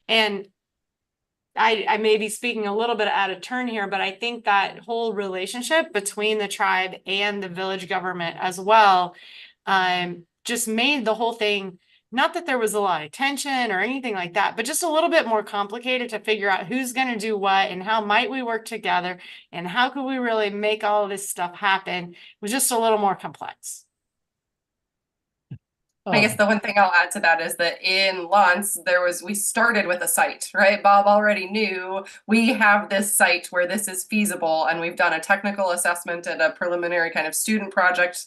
I may be speaking a little bit out of turn here, but I think that whole relationship between the tribe and the village government as well just made the whole thing, not that there was a lot of tension or anything like that, but just a little bit more complicated to figure out who's going to do what and how might we work together and how could we really make all of this stuff happen. It was just a little more complex. I guess the one thing I'll add to that is that in Lance, we started with a site, right? Bob already knew we have this site where this is feasible, and we've done a technical assessment and a preliminary kind of student project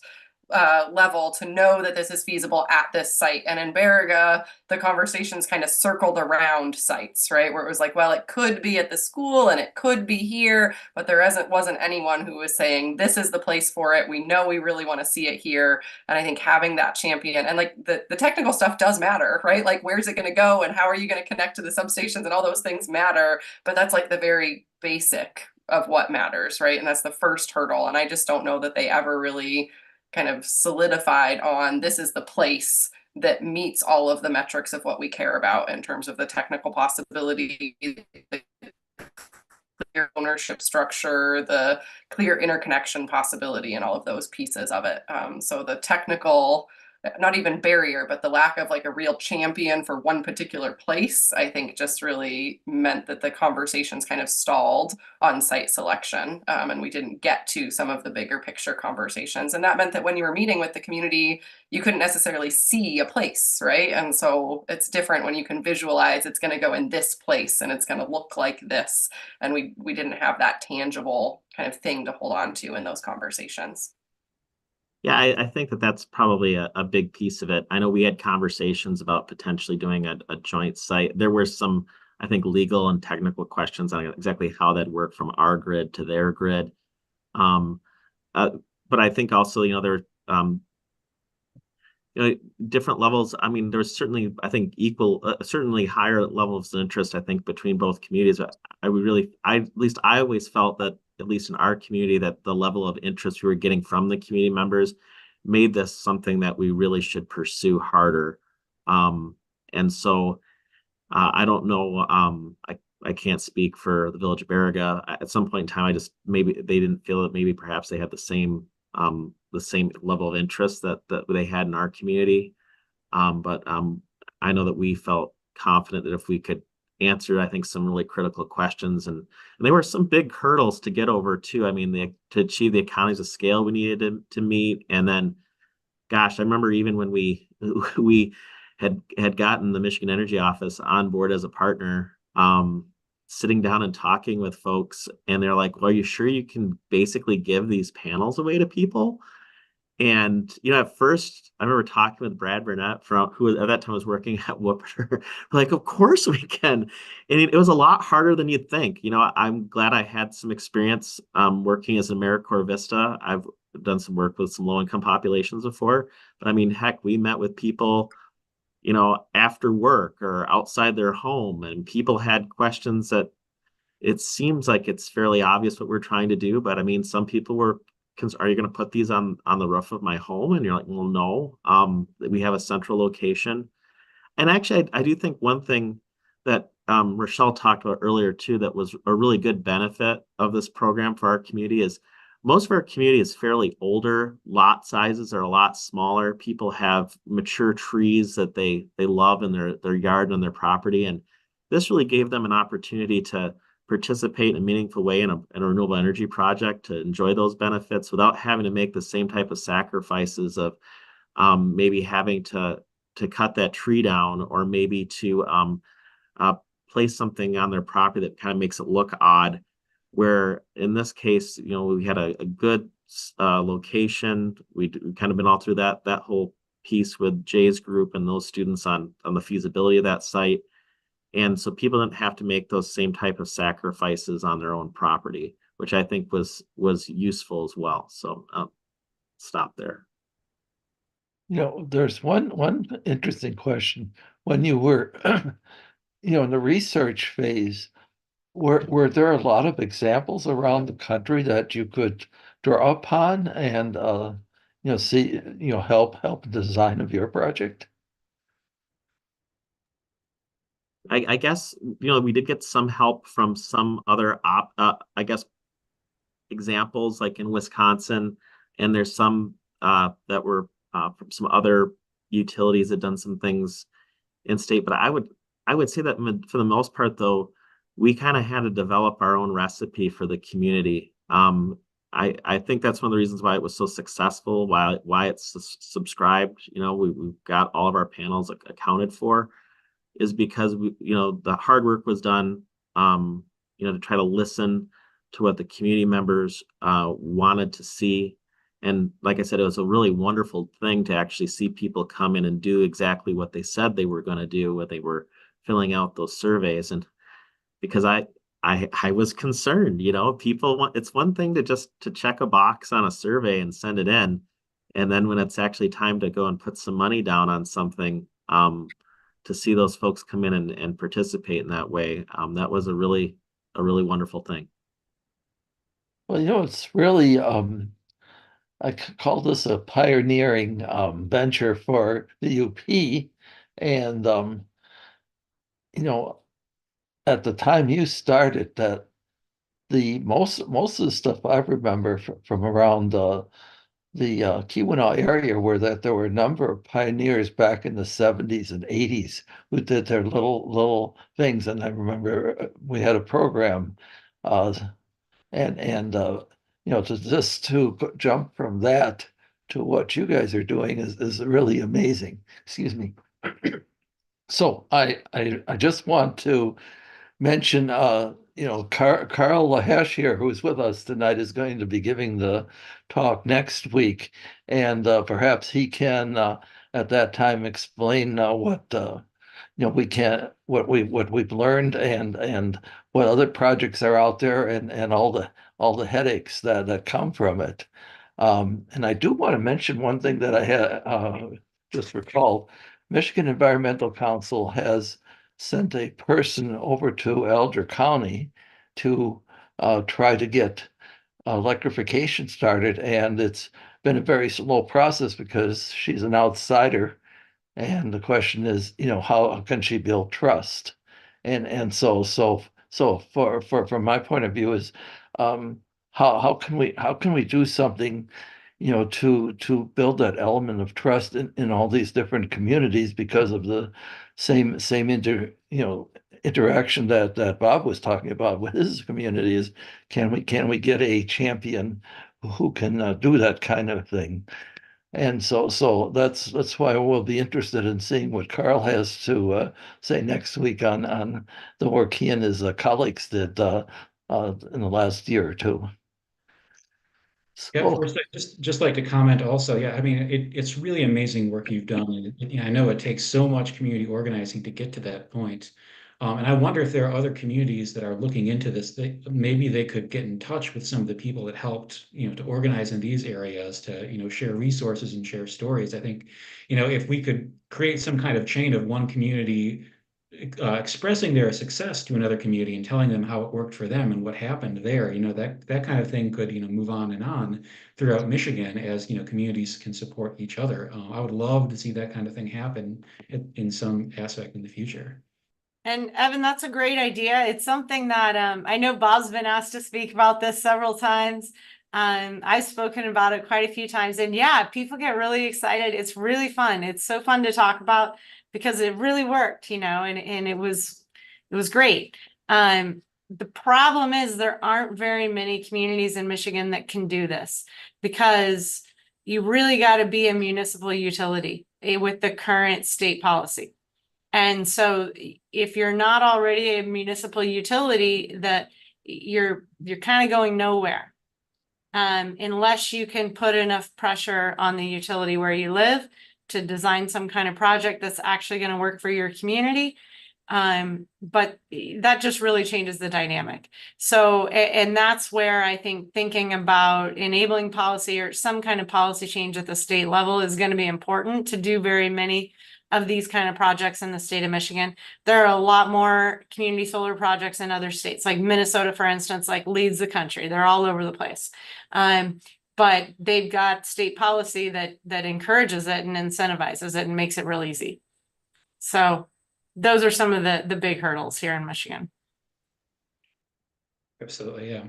level to know that this is feasible at this site. And in Berga, the conversations kind of circled around sites, right? Where it was like, well, it could be at the school and it could be here, but there wasn't anyone who was saying, this is the place for it. We know we really want to see it here. And I think having that champion and like the technical stuff does matter, right? Like, where's it going to go and how are you going to connect to the substations, and all those things matter. But that's like the very basic of what matters, right? And that's the first hurdle. And I just don't know that they ever really kind of solidified on this is the place that meets all of the metrics of what we care about in terms of the technical possibility, the clear ownership structure, the clear interconnection possibility, and all of those pieces of it. So the technical not even barrier, but the lack of like a real champion for one particular place, I think just really meant that the conversations kind of stalled on site selection. And we didn't get to some of the bigger picture conversations. And that meant that when you were meeting with the community, you couldn't necessarily see a place, right? And so it's different when you can visualize it's going to go in this place and it's going to look like this. And we didn't have that tangible kind of thing to hold on to in those conversations. Yeah, I think that that's probably a big piece of it. I know we had conversations about potentially doing a joint site. There were some, I think, legal and technical questions on exactly how that worked from our grid to their grid. Um, but I think also, there different levels. I mean, there's certainly, I think, certainly higher levels of interest, I think, between both communities. At least I always felt that, at least in our community, that the level of interest we were getting from the community members made this something that we really should pursue harder. And so I don't know. I can't speak for the Village of Baraga. At some point in time, maybe they didn't feel that maybe perhaps they had the same level of interest that they had in our community. But I know that we felt confident that if we could answer, I think, some really critical questions, and there were some big hurdles to get over too. I mean, to achieve the economies of scale we needed to meet, and then, gosh, I remember even when we we had gotten the Michigan Energy Office on board as a partner, sitting down and talking with folks, and they're like, "Well, are you sure you can basically give these panels away to people?" And at first, I remember talking with Brad Burnett, who at that time was working at Whooper. Like, of course we can, and it was a lot harder than you'd think. I'm glad I had some experience working as an AmeriCorps Vista. I've done some work with some low-income populations before, but I mean, heck, we met with people, after work or outside their home, and people had questions that it seems like it's fairly obvious what we're trying to do, but I mean, some people were, are you going to put these on the roof of my home? And you're like, well, no. We have a central location. And actually, I do think one thing that Rochelle talked about earlier too, that was a really good benefit of this program for our community, is most of our community is fairly older. Lot sizes are a lot smaller. People have mature trees that they love in their yard and their property. And this really gave them an opportunity to participate in a meaningful way in a renewable energy project, to enjoy those benefits without having to make the same type of sacrifices of maybe having to cut that tree down, or maybe to place something on their property that kind of makes it look odd. Where in this case, we had a good location. We've kind of been all through that whole piece with Jay's group and those students on the feasibility of that site. And so people didn't have to make those same type of sacrifices on their own property, which I think was useful as well. So stop there. There's one interesting question. When you were, in the research phase, were there a lot of examples around the country that you could draw upon and see, help the design of your project? I guess, we did get some help from some other I guess, examples, like in Wisconsin, and there's some that were from some other utilities that done some things in state. But I would say that for the most part, though, we kind of had to develop our own recipe for the community. I think that's one of the reasons why it was so successful, why it's subscribed. We've got all of our panels accounted for, is because the hard work was done, to try to listen to what the community members wanted to see. And like I said, it was a really wonderful thing to actually see people come in and do exactly what they said they were going to do when they were filling out those surveys. And because I was concerned, people it's one thing to check a box on a survey and send it in. And then when it's actually time to go and put some money down on something, to see those folks come in and participate in that way, that was a really wonderful thing. Well, it's really, I call this a pioneering venture for the UP. And, at the time you started, that the most of the stuff I remember from around Keweenaw area where that there were a number of pioneers back in the 70s and 80s who did their little things. And I remember we had a program, uh, to jump from that to what you guys are doing is really amazing. Excuse me. So I just want to mention, Carl Lahesh here, who's with us tonight, is going to be giving the talk next week, and perhaps he can at that time explain what we can what we've learned and what other projects are out there and all the headaches that come from it. And I do want to mention one thing that I had just recalled. Michigan Environmental Council has sent a person over to Alger County to try to get electrification started, and it's been a very slow process because she's an outsider. And the question is, how can she build trust? And so from my point of view is, how can we do something, to build that element of trust in all these different communities because of the same interaction that Bob was talking about with his community is, can we get a champion who can do that kind of thing? And so that's why we'll be interested in seeing what Carl has to say next week on the work he and his colleagues did in the last year or two. Yeah, So, first, I just like to comment also. Yeah, I mean, it's really amazing work you've done. And I know it takes so much community organizing to get to that point. And I wonder if there are other communities that are looking into this. Maybe they could get in touch with some of the people that helped, to organize in these areas to, share resources and share stories. I think, if we could create some kind of chain of one community expressing their success to another community and telling them how it worked for them and what happened there, that kind of thing could, move on and on throughout Michigan as, communities can support each other. I would love to see that kind of thing happen in some aspect in the future. And Evan, that's a great idea. It's something that I know Bob's been asked to speak about this several times. I've spoken about it quite a few times, and yeah, people get really excited. It's really fun. It's so fun to talk about because it really worked, and it was great. The problem is there aren't very many communities in Michigan that can do this because you really got to be a municipal utility with the current state policy. And so if you're not already a municipal utility, that you're kind of going nowhere. Unless you can put enough pressure on the utility where you live to design some kind of project that's actually going to work for your community. But that just really changes the dynamic. So, and that's where I think thinking about enabling policy or some kind of policy change at the state level is going to be important to do very many of these kind of projects in the state of Michigan. There are a lot more community solar projects in other states, like Minnesota, for instance, like leads the country. They're all over the place. But they've got state policy that encourages it and incentivizes it and makes it real easy. So those are some of the big hurdles here in Michigan. Absolutely, yeah.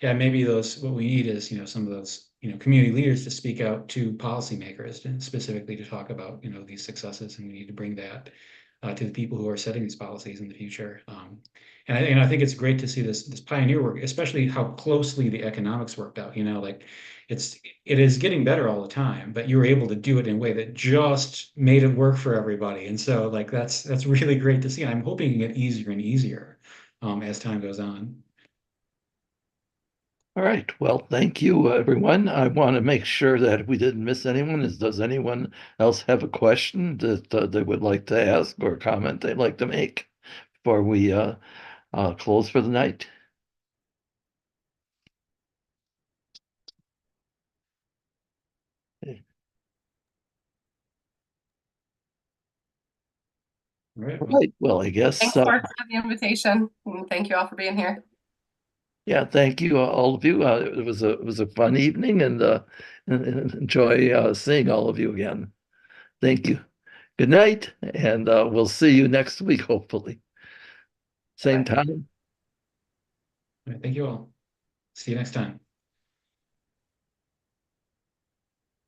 Yeah, maybe what we need is, some of those, community leaders to speak out to policymakers and specifically to talk about, these successes, and we need to bring that to the people who are setting these policies in the future. And I think it's great to see this pioneer work, especially how closely the economics worked out, like it is getting better all the time, but you were able to do it in a way that just made it work for everybody. And so like that's really great to see. And I'm hoping it get easier and easier as time goes on. all right. Well, thank you, everyone. I want to make sure that we didn't miss anyone. Does anyone else have a question that they would like to ask or a comment they'd like to make before we close for the night? All right. All right. Well, I guess. Thanks for the invitation, and thank you all for being here. Yeah, thank you, all of you. It was a fun evening, and enjoy seeing all of you again. Thank you. Good night, and we'll see you next week, hopefully. Same Bye. time. All right, thank you all. See you next time.